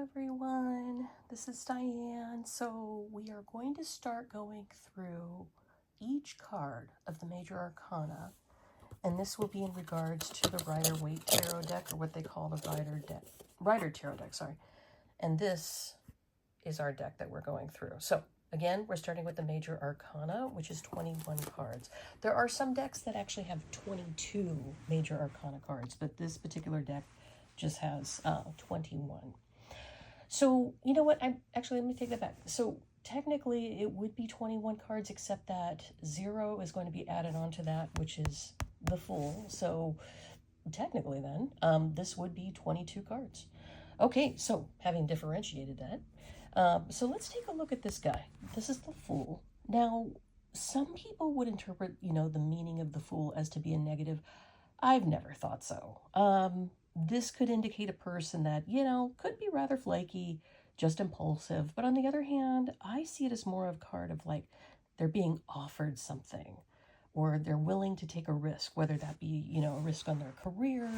everyone, this is Diane. So we are going to start going through each card of the Major Arcana, and this will be in regards to the Rider-Waite Tarot deck, or what they call the Rider Tarot deck, sorry. And this is our deck that we're going through. So again, we're starting with the Major Arcana, which is 21 cards. There are some decks that actually have 22 Major Arcana cards, but this particular deck just has 21. So, you know what? Let me take that back. So technically it would be 21 cards, except that 0 is going to be added on to that, which is the Fool. So technically then, this would be 22 cards. Okay, so having differentiated that, so let's take a look at this guy. This is the Fool. Now, some people would interpret, the meaning of the Fool as to be a negative. I've never thought so. This could indicate a person that, could be rather flaky, just impulsive. But on the other hand, I see it as more of a card of like they're being offered something, or they're willing to take a risk, whether that be, a risk on their career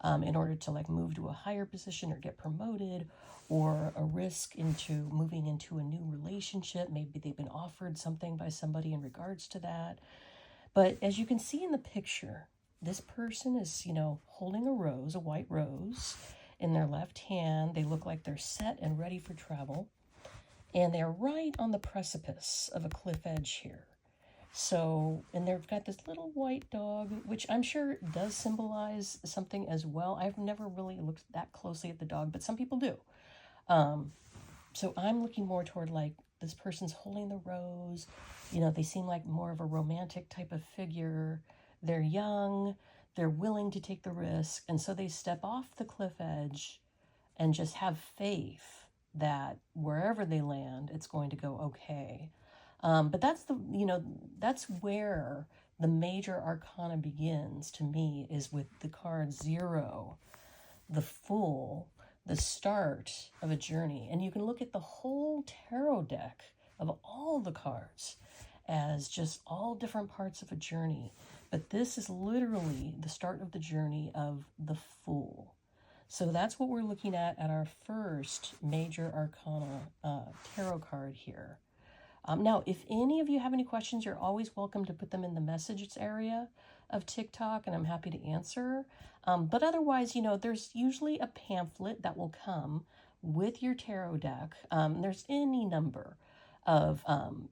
in order to like move to a higher position or get promoted, or a risk into moving into a new relationship. Maybe they've been offered something by somebody in regards to that. But as you can see in the picture, this person is, holding a rose, a white rose, in their left hand. They look like they're set and ready for travel. And they're right on the precipice of a cliff edge here. So, and they've got this little white dog, which I'm sure does symbolize something as well. I've never really looked that closely at the dog, but some people do. So I'm looking more toward like this person's holding the rose. They seem like more of a romantic type of figure. They're young, they're willing to take the risk, and so they step off the cliff edge and just have faith that wherever they land, it's going to go okay. But that's that's where the Major Arcana begins to me, is with the card 0, the Fool, the start of a journey. And you can look at the whole tarot deck of all the cards as just all different parts of a journey. But this is literally the start of the journey of the Fool. So that's what we're looking at our first Major Arcana tarot card here. Now, if any of you have any questions, you're always welcome to put them in the messages area of TikTok, and I'm happy to answer. But otherwise, there's usually a pamphlet that will come with your tarot deck. There's any number of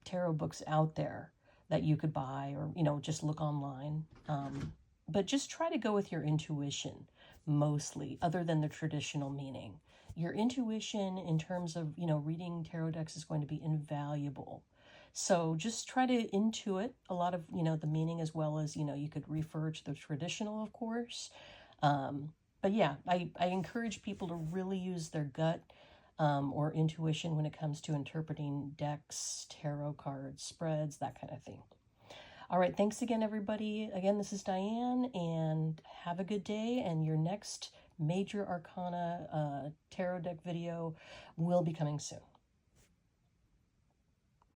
tarot books out there that you could buy, or, just look online. But just try to go with your intuition mostly, other than the traditional meaning. Your intuition in terms of, reading tarot decks is going to be invaluable. So just try to intuit a lot of, the meaning, as well as, you could refer to the traditional, of course. But yeah, I encourage people to really use their gut or intuition when it comes to interpreting decks, tarot cards, spreads, that kind of thing. All right, thanks again, everybody. Again, this is Diane, and have a good day. And your next Major Arcana tarot deck video will be coming soon.